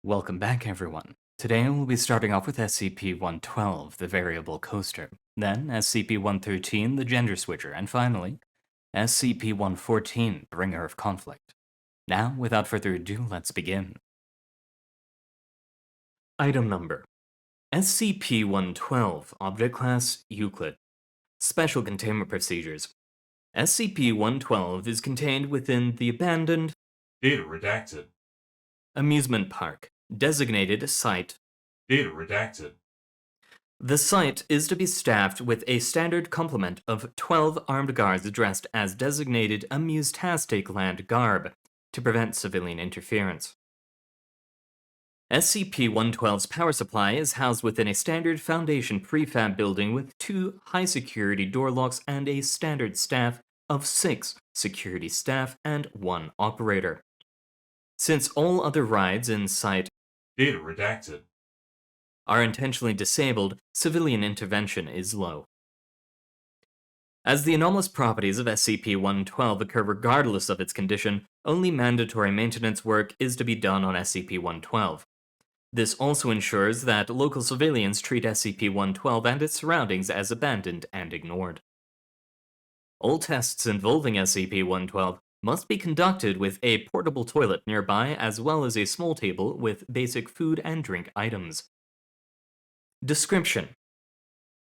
Welcome back, everyone. Today we'll be starting off with SCP-112, the Variable Coaster, then SCP-113, the Gender Switcher, and finally, SCP-114, the Bringer of Conflict. Now, without further ado, let's begin. Item Number: SCP-112, Object Class Euclid. Special Containment Procedures. SCP-112 is contained within the abandoned Data redacted. amusement park, designated Site. Data redacted. The site is to be staffed with a standard complement of 12 armed guards dressed as designated Amuse-tastic Land garb to prevent civilian interference. SCP-112's power supply is housed within a standard Foundation prefab building with 2 high-security door locks and a standard staff of 6 security staff and 1 operator. Since all other rides in site Data redacted. are intentionally disabled, civilian intervention is low. As the anomalous properties of SCP-112 occur regardless of its condition, only mandatory maintenance work is to be done on SCP-112. This also ensures that local civilians treat SCP-112 and its surroundings as abandoned and ignored. All tests involving SCP-112 must be conducted with a portable toilet nearby, as well as a small table with basic food and drink items. Description: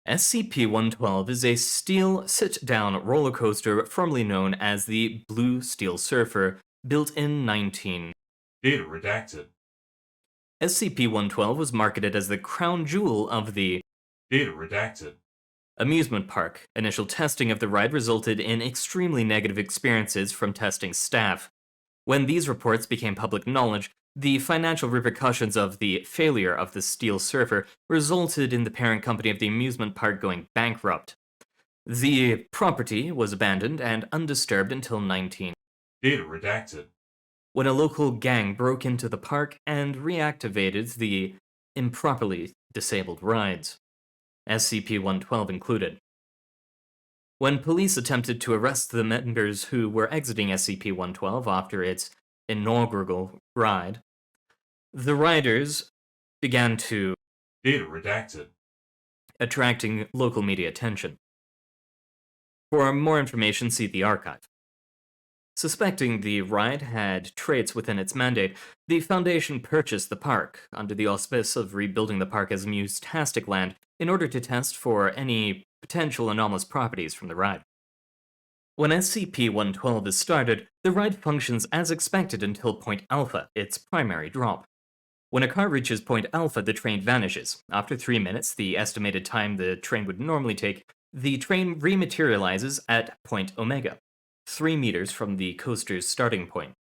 SCP-112 is a steel sit-down roller coaster formerly known as the Blue Steel Surfer, built in 19... Data redacted. SCP-112 was marketed as the crown jewel of the Data redacted. amusement park. Initial testing of the ride resulted in extremely negative experiences from testing staff. When these reports became public knowledge, the financial repercussions of the failure of the Steel Surfer resulted in the parent company of the amusement park going bankrupt. The property was abandoned and undisturbed until 19... Data redacted. when a local gang broke into the park and reactivated the improperly disabled rides, SCP-112 included. When police attempted to arrest the members who were exiting SCP-112 after its inaugural ride, the riders began to Data redacted. attracting local media attention. For more information, see the archive. Suspecting the ride had traits within its mandate, the Foundation purchased the park, under the auspice of rebuilding the park as Amuse-tastic Land, in order to test for any potential anomalous properties from the ride. When SCP-112 is started, the ride functions as expected until Point Alpha, its primary drop. When a car reaches Point Alpha, the train vanishes. After 3 minutes, the estimated time the train would normally take, the train rematerializes at Point Omega, 3 meters from the coaster's starting point.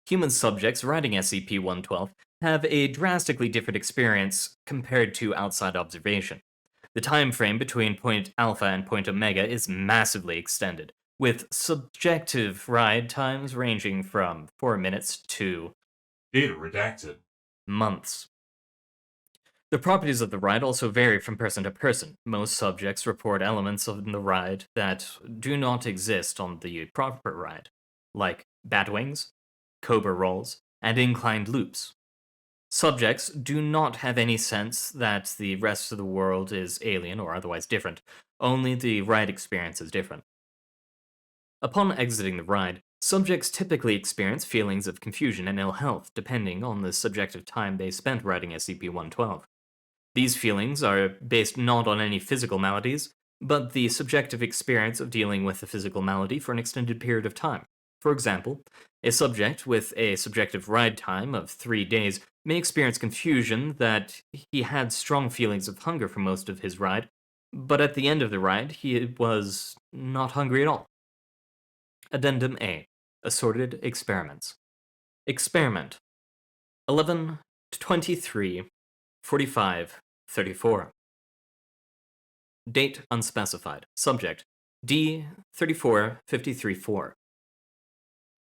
Human subjects riding SCP-112 have a drastically different experience compared to outside observation. The time frame between Point Alpha and Point Omega is massively extended, with subjective ride times ranging from 4 minutes to Data redacted. months. The properties of the ride also vary from person to person. Most subjects report elements of the ride that do not exist on the proper ride, like bat wings, cobra rolls, and inclined loops. Subjects do not have any sense that the rest of the world is alien or otherwise different, only the ride experience is different. Upon exiting the ride, subjects typically experience feelings of confusion and ill health, depending on the subjective time they spent riding SCP-112. These feelings are based not on any physical maladies, but the subjective experience of dealing with a physical malady for an extended period of time. For example, a subject with a subjective ride time of 3 days may experience confusion that he had strong feelings of hunger for most of his ride, but at the end of the ride, he was not hungry at all. Addendum A. Assorted Experiments. Experiment 11-23-45-34. Date unspecified. Subject D-34-53-4.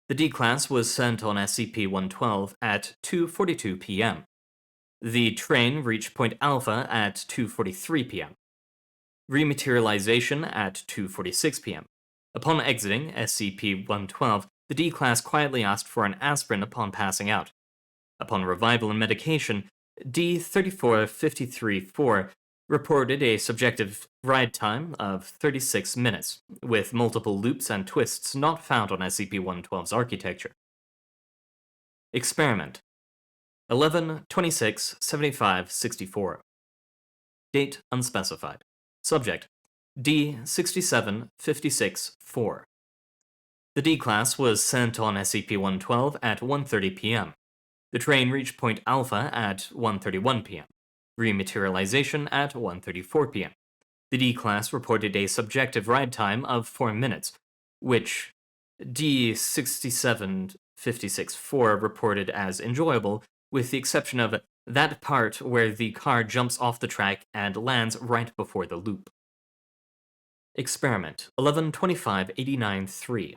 The D-Class was sent on SCP-112 at 2:42 p.m. The train reached Point Alpha at 2:43 p.m. Rematerialization at 2:46 p.m. Upon exiting SCP-112, the D-Class quietly asked for an aspirin upon passing out. Upon revival and medication, D34534 reported a subjective ride time of 36 minutes, with multiple loops and twists not found on SCP-112's architecture. Experiment 11-26-75-64. Date unspecified. Subject D6756-4. The D-Class was sent on SCP-112 at 1:30 p.m. The train reached Point Alpha at 1:31 p.m. Rematerialization at 1:34 p.m. The D-Class reported a subjective ride time of 4 minutes, which D6756-4 reported as enjoyable, with the exception of that part where the car jumps off the track and lands right before the loop. Experiment 11-25-89-3.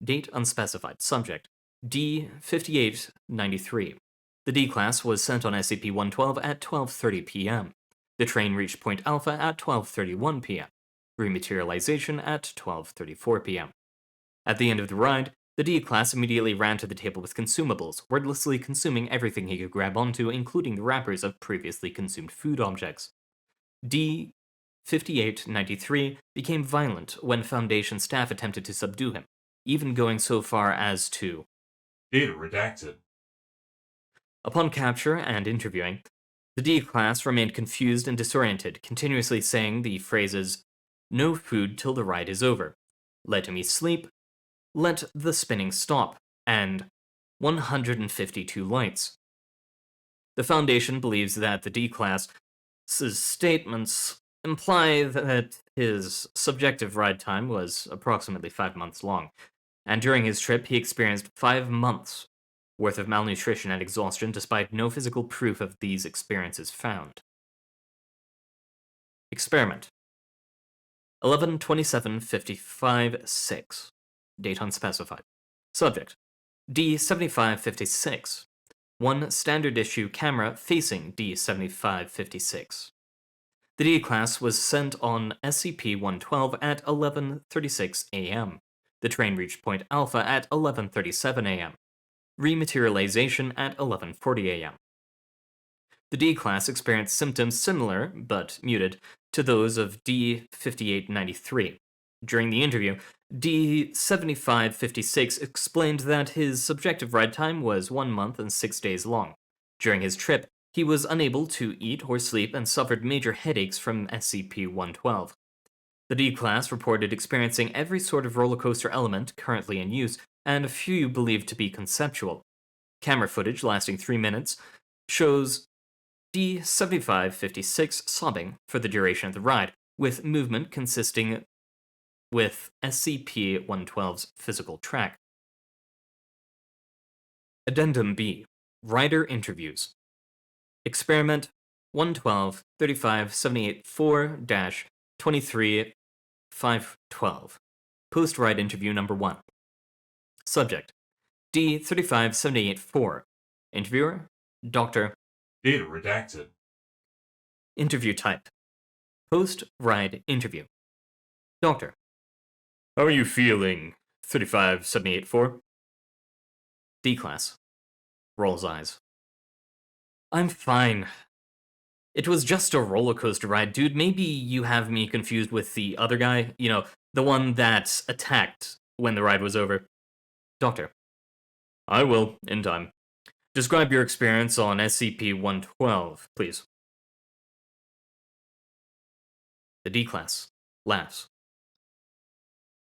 Date unspecified. Subject D5893. The D-Class was sent on SCP-112 at 12:30 p.m. The train reached Point Alpha at 12:31 p.m. Rematerialization at 12:34 p.m. At the end of the ride, the D-Class immediately ran to the table with consumables, wordlessly consuming everything he could grab onto, including the wrappers of previously consumed food objects. D5893 became violent when Foundation staff attempted to subdue him, even going so far as to Data redacted. Upon capture and interviewing, the D-Class remained confused and disoriented, continuously saying the phrases, "No food till the ride is over," "Let me sleep," "Let the spinning stop," and 152 lights. The Foundation believes that the D-Class's statements imply that his subjective ride time was approximately 5 months long, and during his trip he experienced 5 months worth of malnutrition and exhaustion despite no physical proof of these experiences found. Experiment 11-27-55-6. Date unspecified. Subject D7556. One standard issue camera facing D7556. The D-Class was sent on SCP-112 at 11:36 a.m. The train reached Point Alpha at 11:37 a.m. Rematerialization at 11:40 a.m. The D-Class experienced symptoms similar, but muted, to those of D5893. During the interview, D7556 explained that his subjective ride time was 1 month and 6 days long. During his trip, he was unable to eat or sleep and suffered major headaches from SCP-112. The D-Class reported experiencing every sort of roller coaster element currently in use, and a few believed to be conceptual. Camera footage lasting 3 minutes shows D7556 sobbing for the duration of the ride, with movement consisting with SCP-112's physical track. Addendum B. Rider Interviews. Experiment 112-35784-23-512. Post-ride interview number 1. Subject D35784. Interviewer Dr. Data redacted. Interview type Post-ride interview. Doctor. How are you feeling, 35784? D-Class. Rolls eyes. I'm fine. It was just a roller coaster ride, dude. Maybe you have me confused with the other guy. You know, the one that attacked when the ride was over. Doctor. I will, in time. Describe your experience on SCP-112, please. The D-Class laughs.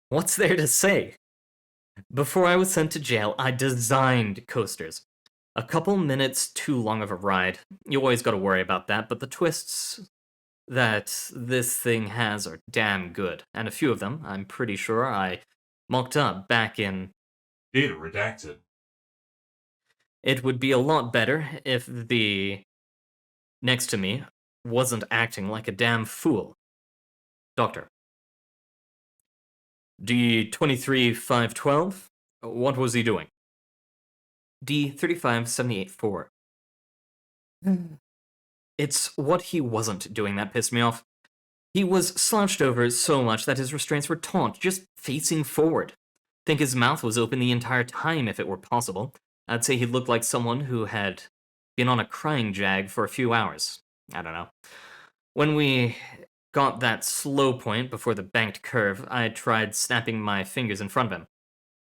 What's there to say? Before I was sent to jail, I designed coasters. A couple minutes too long of a ride. You always gotta worry about that, but the twists that this thing has are damn good. And a few of them, I'm pretty sure I mocked up back in... Data redacted. It would be a lot better if the next to me wasn't acting like a damn fool. Doctor. D23512? What was he doing? D35784. It's what he wasn't doing that pissed me off. He was slouched over so much that his restraints were taut, just facing forward. Think his mouth was open the entire time if it were possible. I'd say he looked like someone who had been on a crying jag for a few hours. I don't know. When we got that slow point before the banked curve, I tried snapping my fingers in front of him.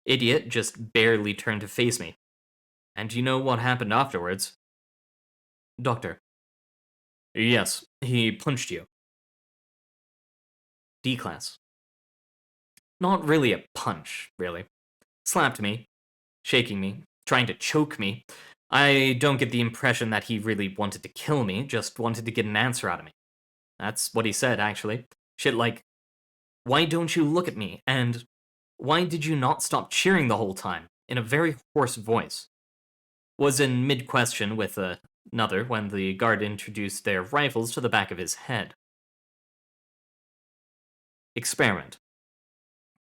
Idiot just barely turned to face me. And you know what happened afterwards? Doctor. Yes, he punched you. D-class. Not really a punch, really. Slapped me, shaking me, trying to choke me. I don't get the impression that he really wanted to kill me, just wanted to get an answer out of me. That's what he said, actually. Shit like, why don't you look at me? And why did you not stop cheering the whole time? In a very hoarse voice. Was in mid-question with another when the guard introduced their rifles to the back of his head. Experiment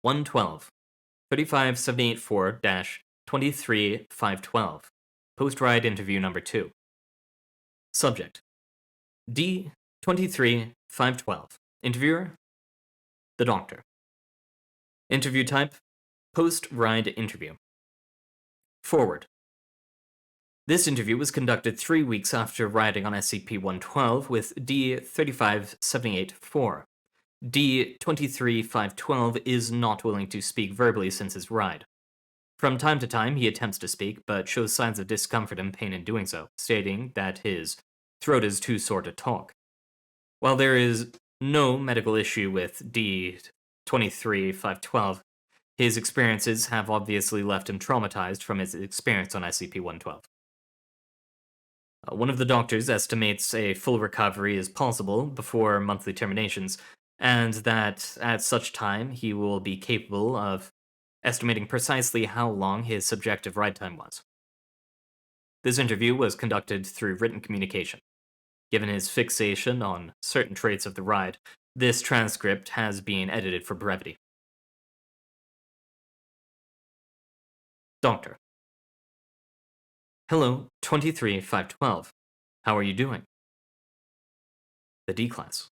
112 35784-23512. Post-ride interview number 2. Subject D23512. Interviewer the doctor. Interview type post-ride interview. Forward. This interview was conducted 3 weeks after riding on SCP-112 with D-35784. D-23512 is not willing to speak verbally since his ride. From time to time, he attempts to speak, but shows signs of discomfort and pain in doing so, stating that his throat is too sore to talk. While there is no medical issue with D-23512, his experiences have obviously left him traumatized from his experience on SCP-112. One of the doctors estimates a full recovery is possible before monthly terminations, and that at such time he will be capable of estimating precisely how long his subjective ride time was. This interview was conducted through written communication. Given his fixation on certain traits of the ride, this transcript has been edited for brevity. Doctor. Hello, 23512. How are you doing? The D-class.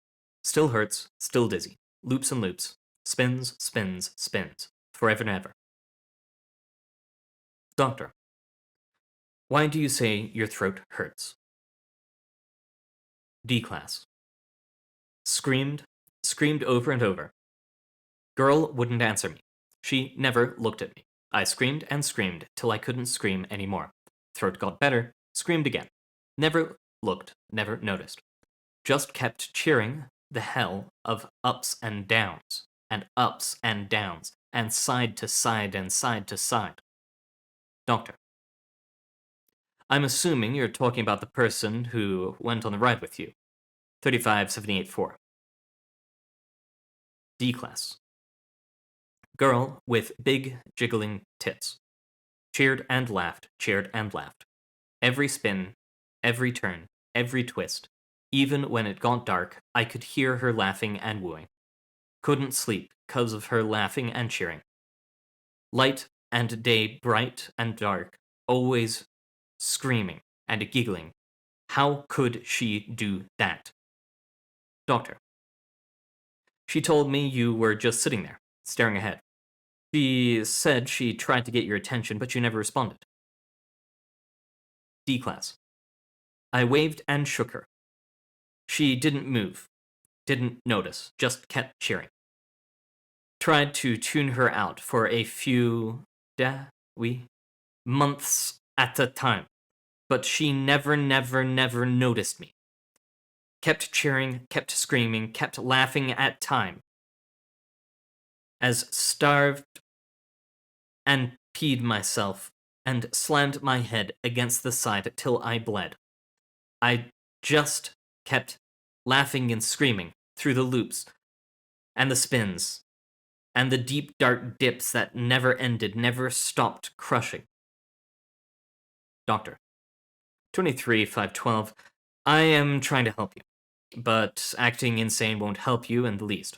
Still hurts, still dizzy. Loops and loops. Spins, spins, spins. Forever and ever. Doctor. Why do you say your throat hurts? D-class. Screamed over and over. Girl wouldn't answer me. She never looked at me. I screamed and screamed till I couldn't scream anymore. Throat got better, screamed again. Never looked, never noticed. Just kept cheering the hell of ups and downs, and ups and downs, and side to side and side to side. Doctor. I'm assuming you're talking about the person who went on the ride with you. 35784. D-class. Girl with big jiggling tits. Cheered and laughed, cheered and laughed. Every spin, every turn, every twist. Even when it got dark, I could hear her laughing and wooing. Couldn't sleep 'cause of her laughing and cheering. Light and day, bright and dark, always screaming and giggling. How could she do that? Doctor. She told me you were just sitting there, staring ahead. She said she tried to get your attention, but you never responded. D-class. I waved and shook her. She didn't move, didn't notice, just kept cheering. Tried to tune her out for a few months at a time, but she never noticed me. Kept cheering, kept screaming, kept laughing at time. As starved and peed myself and slammed my head against the side till I bled. I just kept laughing and screaming through the loops and the spins and the deep dark dips that never ended, never stopped crushing. Doctor. 23512. I am trying to help you, but acting insane won't help you in the least.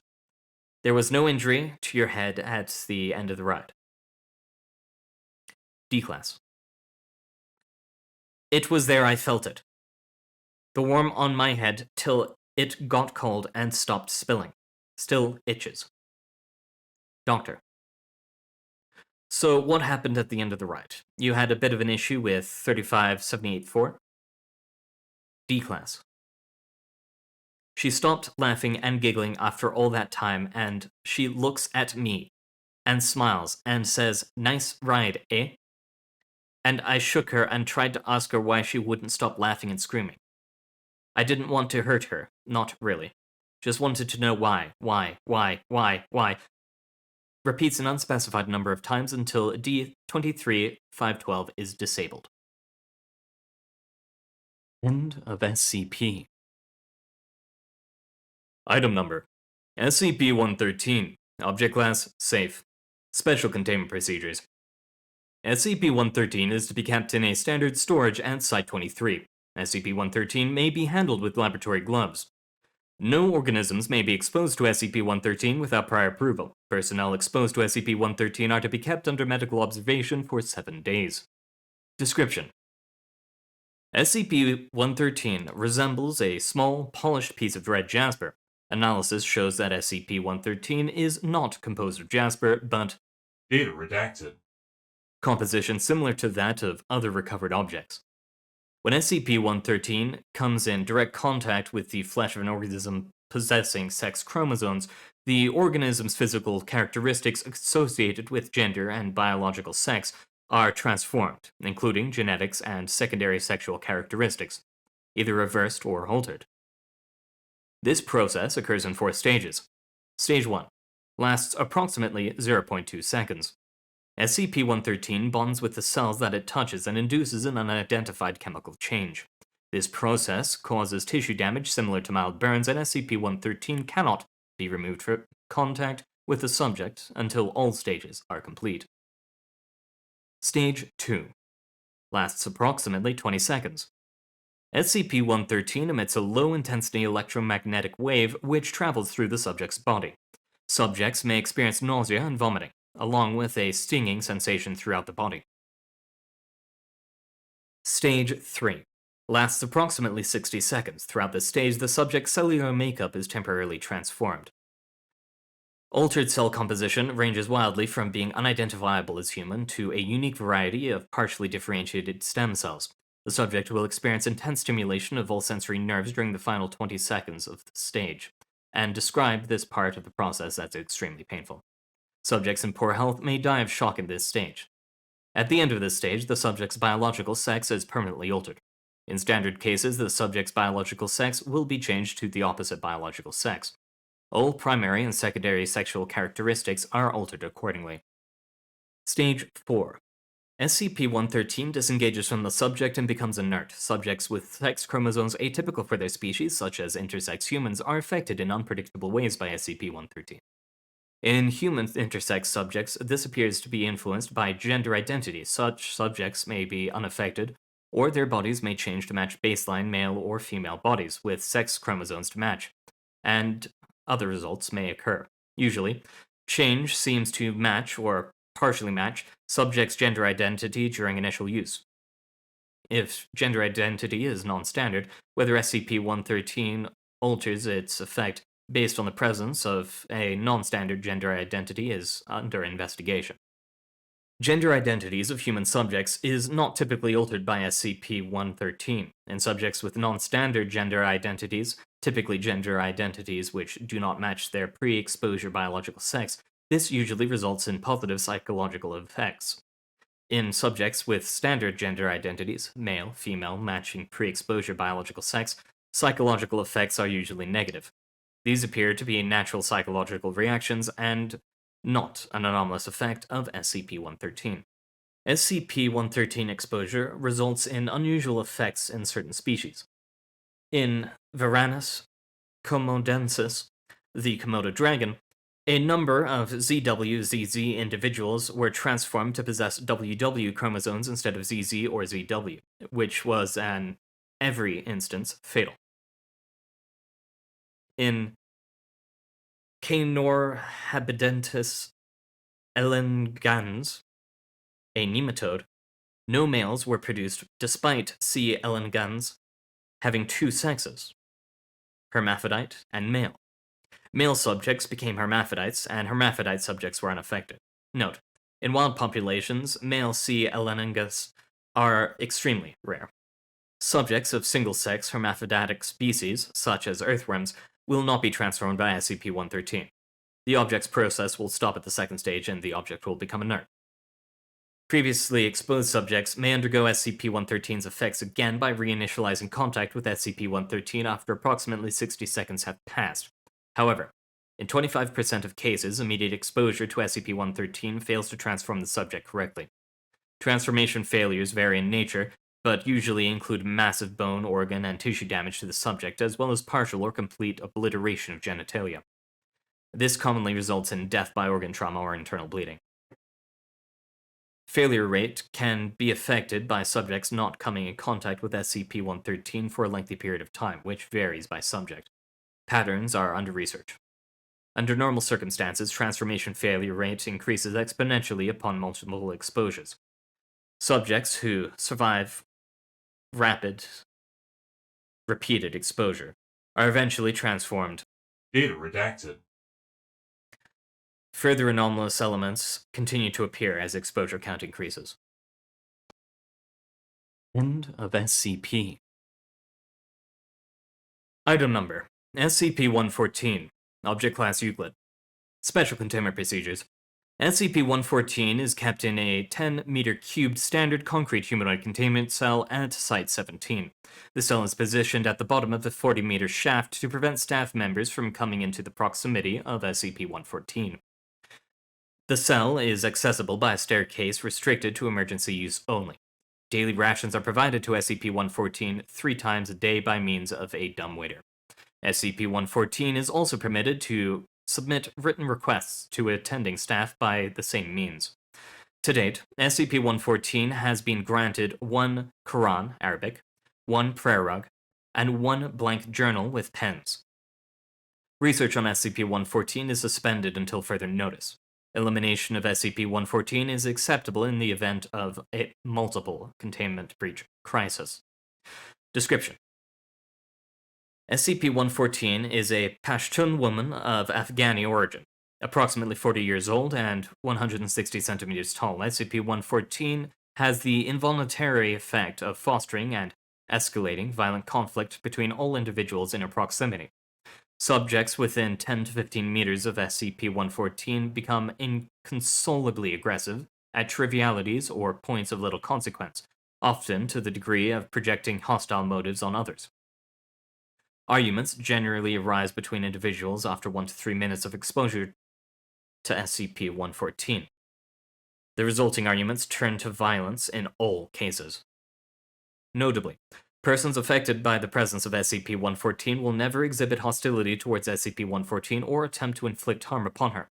There was no injury to your head at the end of the ride. D-class. It was there I felt it. The warm on my head till it got cold and stopped spilling. Still itches. Doctor. So, what happened at the end of the ride? You had a bit of an issue with 35784? D class. She stopped laughing and giggling after all that time, and she looks at me and smiles and says, "Nice ride, eh?" And I shook her and tried to ask her why she wouldn't stop laughing and screaming. I didn't want to hurt her, not really. Just wanted to know why. Repeats an unspecified number of times until D23512 is disabled. End of SCP. Item number: SCP-113. Object class: Safe. Special containment procedures. SCP-113 is to be kept in a standard storage at Site-23. SCP-113 may be handled with laboratory gloves. No organisms may be exposed to SCP-113 without prior approval. Personnel exposed to SCP-113 are to be kept under medical observation for 7 days. Description: SCP-113 resembles a small, polished piece of red jasper. Analysis shows that SCP-113 is not composed of jasper, but Data redacted. composition similar to that of other recovered objects. When SCP-113 comes in direct contact with the flesh of an organism possessing sex chromosomes, the organism's physical characteristics associated with gender and biological sex are transformed, including genetics and secondary sexual characteristics, either reversed or altered. This process occurs in 4 stages. Stage 1 lasts approximately 0.2 seconds. SCP-113 bonds with the cells that it touches and induces an unidentified chemical change. This process causes tissue damage similar to mild burns, and SCP-113 cannot be removed from contact with the subject until all stages are complete. Stage 2 lasts approximately 20 seconds. SCP-113 emits a low-intensity electromagnetic wave which travels through the subject's body. Subjects may experience nausea and vomiting, along with a stinging sensation throughout the body. Stage 3 lasts approximately 60 seconds. Throughout this stage, the subject's cellular makeup is temporarily transformed. Altered cell composition ranges wildly from being unidentifiable as human to a unique variety of partially differentiated stem cells. The subject will experience intense stimulation of all sensory nerves during the final 20 seconds of the stage, and describe this part of the process as extremely painful. Subjects in poor health may die of shock in this stage. At the end of this stage, the subject's biological sex is permanently altered. In standard cases, the subject's biological sex will be changed to the opposite biological sex. All primary and secondary sexual characteristics are altered accordingly. Stage 4. SCP-113 disengages from the subject and becomes inert. Subjects with sex chromosomes atypical for their species, such as intersex humans, are affected in unpredictable ways by SCP-113. In human intersex subjects, this appears to be influenced by gender identity. Such subjects may be unaffected, or their bodies may change to match baseline male or female bodies, with sex chromosomes to match, and other results may occur. Usually, change seems to match or partially match subject's gender identity during initial use. If gender identity is non-standard, whether SCP-113 alters its effect based on the presence of a non-standard gender identity is under investigation. Gender identities of human subjects is not typically altered by SCP-113. In subjects with non-standard gender identities, typically gender identities which do not match their pre-exposure biological sex, this usually results in positive psychological effects. In subjects with standard gender identities, male, female, matching pre-exposure biological sex, psychological effects are usually negative. These appear to be natural psychological reactions and not an anomalous effect of SCP-113. SCP-113 exposure results in unusual effects in certain species. In Varanus komodensis, the Komodo dragon, a number of ZWZZ individuals were transformed to possess WW chromosomes instead of ZZ or ZW, which was, in every instance, fatal. In Caenorhabdiensis elegans, a nematode, no males were produced despite C. elegans having 2 sexes, hermaphrodite and male. Male subjects became hermaphrodites, and hermaphrodite subjects were unaffected. Note: In wild populations, male C. elenungus are extremely rare. Subjects of single-sex hermaphroditic species, such as earthworms, will not be transformed by SCP-113. The object's process will stop at the second stage and the object will become inert. Previously exposed subjects may undergo SCP-113's effects again by reinitializing contact with SCP-113 after approximately 60 seconds have passed. However, in 25% of cases, immediate exposure to SCP-113 fails to transform the subject correctly. Transformation failures vary in nature, but usually include massive bone, organ, and tissue damage to the subject, as well as partial or complete obliteration of genitalia. This commonly results in death by organ trauma or internal bleeding. Failure rate can be affected by subjects not coming in contact with SCP-113 for a lengthy period of time, which varies by subject. Patterns are under research. Under normal circumstances, transformation failure rate increases exponentially upon multiple exposures. Subjects who survive rapid, repeated exposure are eventually transformed. Data redacted. Further anomalous elements continue to appear as exposure count increases. End of SCP. Item number: SCP-114, Object Class Euclid. Special Containment Procedures. SCP-114 is kept in a 10-meter cubed standard concrete humanoid containment cell at Site-17. The cell is positioned at the bottom of the 40-meter shaft to prevent staff members from coming into the proximity of SCP-114. The cell is accessible by a staircase restricted to emergency use only. Daily rations are provided to SCP-114 3 times a day by means of a dumbwaiter. SCP-114 is also permitted to submit written requests to attending staff by the same means. To date, SCP-114 has been granted 1 Quran Arabic, 1 prayer rug, and 1 blank journal with pens. Research on SCP-114 is suspended until further notice. Elimination of SCP-114 is acceptable in the event of a multiple containment breach crisis. Description: SCP-114 is a Pashtun woman of Afghani origin, approximately 40 years old and 160 centimeters tall. SCP-114 has the involuntary effect of fostering and escalating violent conflict between all individuals in her proximity. Subjects within 10 to 15 meters of SCP-114 become inconsolably aggressive at trivialities or points of little consequence, often to the degree of projecting hostile motives on others. Arguments generally arise between individuals after 1 to 3 minutes of exposure to SCP-114. The resulting arguments turn to violence in all cases. Notably, persons affected by the presence of SCP-114 will never exhibit hostility towards SCP-114 or attempt to inflict harm upon her.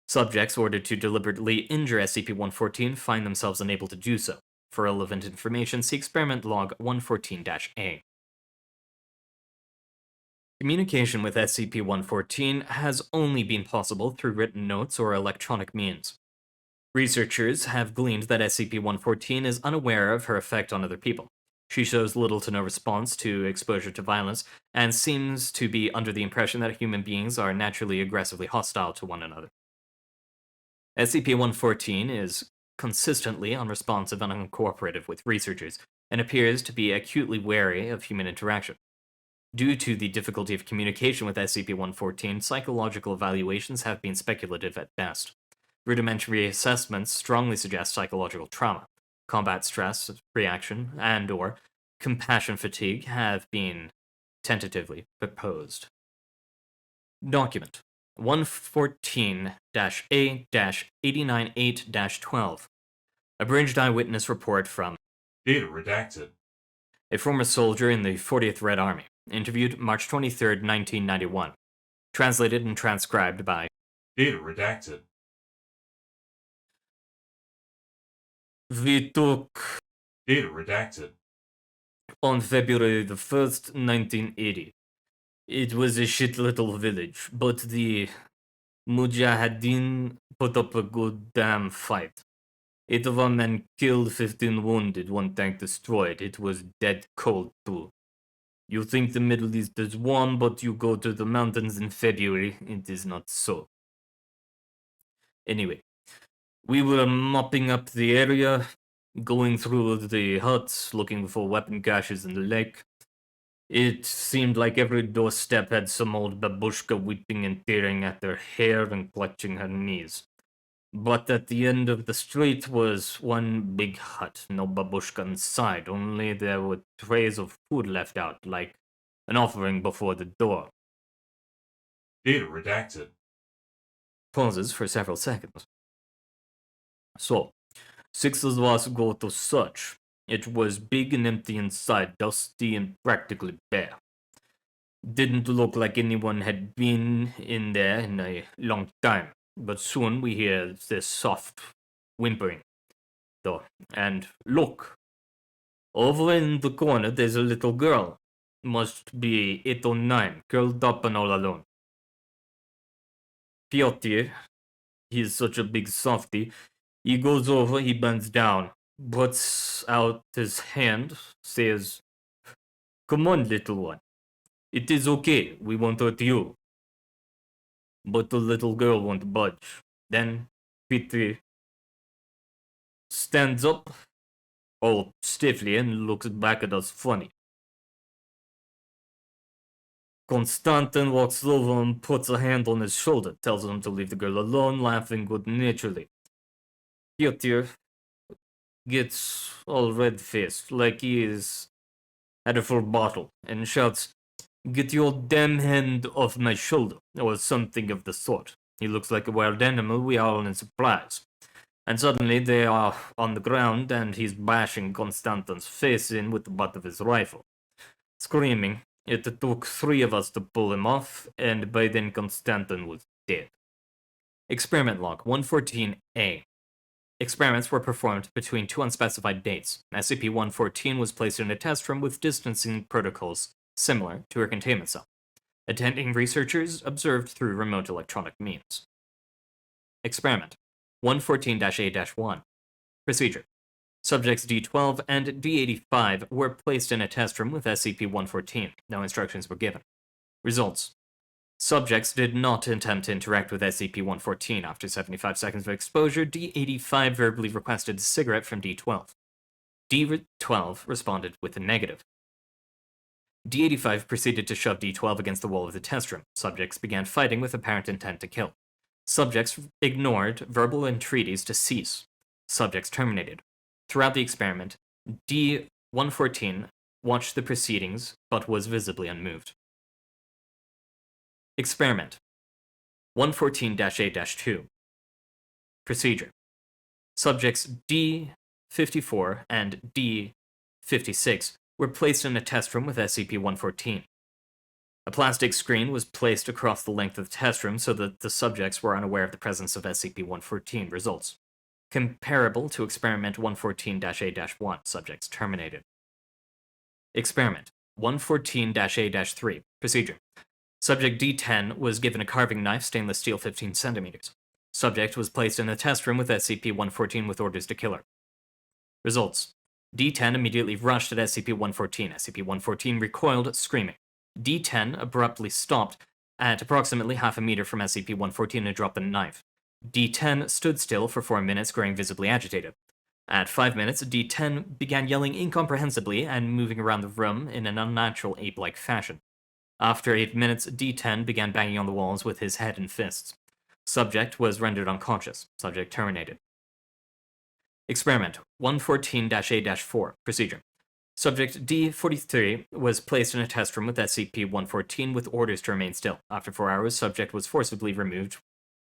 Subjects ordered to deliberately injure SCP-114 find themselves unable to do so. For relevant information, see Experiment Log 114-A. Communication with SCP-114 has only been possible through written notes or electronic means. Researchers have gleaned that SCP-114 is unaware of her effect on other people. She shows little to no response to exposure to violence, and seems to be under the impression that human beings are naturally aggressively hostile to one another. SCP-114 is consistently unresponsive and uncooperative with researchers, and appears to be acutely wary of human interaction. Due to the difficulty of communication with SCP-114, psychological evaluations have been speculative at best. Rudimentary assessments strongly suggest psychological trauma. Combat stress reaction and/or compassion fatigue have been tentatively proposed. Document 114-A-898-12. Abridged eyewitness report from Data redacted. a former soldier in the 40th Red Army, interviewed March 23, 1991. Translated and transcribed by Data redacted. We took Data redacted. on February the 1st, 1980. It was a shit little village, but the Mujahideen put up a good damn fight. 8 of our men killed, 15 wounded, 1 tank destroyed. It was dead cold too. You think the Middle East is warm, but you go to the mountains in February, it is not so. Anyway, We were mopping up the area, going through the huts, looking for weapon caches in the lake. It seemed like every doorstep had some old babushka weeping and tearing at her hair and clutching her knees. But at the end of the street was one big hut, no babushka inside, only there were trays of food left out, like an offering before the door. Data redacted. Pauses for several seconds. So, 6 of us go to search. It was big and empty inside, dusty and practically bare. Didn't look like anyone had been in there in a long time, but soon we hear this soft whimpering, though, and look, over in the corner there's a little girl. Must be 8 or 9, curled up and all alone. Piotr, he's such a big softy, he goes over, he bends down, puts out his hand, says, "Come on, little one. It is okay, we won't hurt you." But the little girl won't budge. Then Petri stands up all stiffly and looks back at us funny. Konstantin walks over and puts a hand on his shoulder, tells him to leave the girl alone, laughing good-naturedly. Piotr gets all red-faced, like he is at a full bottle, and shouts, "Get your damn hand off my shoulder," or something of the sort. He looks like a wild animal, we are all in surprise. And suddenly they are on the ground, and he's bashing Konstantin's face in with the butt of his rifle. Screaming, it took 3 of us to pull him off, and by then Konstantin was dead. Experiment log 114A. Experiments were performed between 2 unspecified dates. SCP-114 was placed in a test room with distancing protocols similar to her containment cell. Attending researchers observed through remote electronic means. Experiment 114-A-1. Procedure. Subjects D12 and D85 were placed in a test room with SCP-114. No instructions were given. Results. Subjects did not attempt to interact with SCP-114. After 75 seconds of exposure, D85 verbally requested a cigarette from D12. D12 responded with a negative. D85 proceeded to shove D12 against the wall of the test room. Subjects began fighting with apparent intent to kill. Subjects ignored verbal entreaties to cease. Subjects terminated. Throughout the experiment, D114 watched the proceedings but was visibly unmoved. Experiment 114-A-2. Procedure. Subjects D54 and D56 were placed in a test room with SCP-114. A plastic screen was placed across the length of the test room so that the subjects were unaware of the presence of SCP-114. Results. Comparable to Experiment 114-A-1. Subjects terminated. Experiment 114-A-3. Procedure. Subject D10 was given a carving knife, stainless steel 15 centimeters. Subject was placed in a test room with SCP-114 with orders to kill her. Results. D10 immediately rushed at SCP-114. SCP-114 recoiled, screaming. D10 abruptly stopped at approximately half a meter from SCP-114 and dropped the knife. D10 stood still for 4 minutes, growing visibly agitated. At 5 minutes, D10 began yelling incomprehensibly and moving around the room in an unnatural ape-like fashion. After 8 minutes, D10 began banging on the walls with his head and fists. Subject was rendered unconscious. Subject terminated. Experiment 114-A-4. Procedure. Subject D43 was placed in a test room with SCP-114 with orders to remain still. After 4 hours, subject was forcibly removed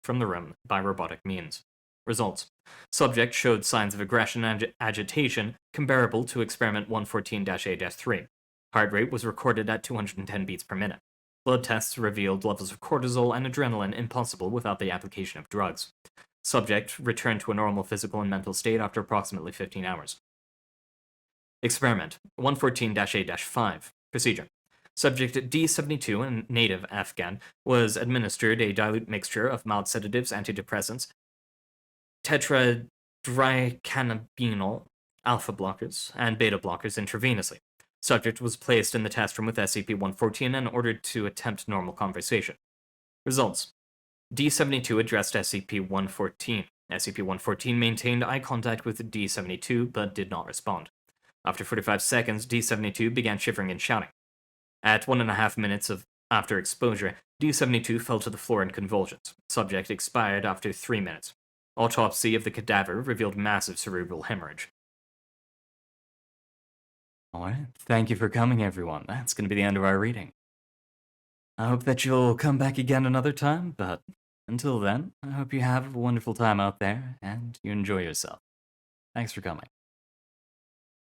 from the room by robotic means. Results. Subject showed signs of aggression and agitation comparable to Experiment 114-A-3. Heart rate was recorded at 210 beats per minute. Blood tests revealed levels of cortisol and adrenaline impossible without the application of drugs. Subject returned to a normal physical and mental state after approximately 15 hours. Experiment 114-A-5. Procedure. Subject D72, a native Afghan, was administered a dilute mixture of mild sedatives, antidepressants, tetradricannabinol, alpha blockers, and beta blockers intravenously. Subject was placed in the test room with SCP-114 and ordered to attempt normal conversation. Results. D72 addressed SCP-114. SCP-114 maintained eye contact with D-72 but did not respond. After 45 seconds, D-72 began shivering and shouting. At 1.5 minutes after exposure, D-72 fell to the floor in convulsions. Subject expired after 3 minutes. Autopsy of the cadaver revealed massive cerebral hemorrhage. Alright, thank you for coming, everyone. That's going to be the end of our reading. I hope that you'll come back again another time, but until then, I hope you have a wonderful time out there and you enjoy yourself. Thanks for coming.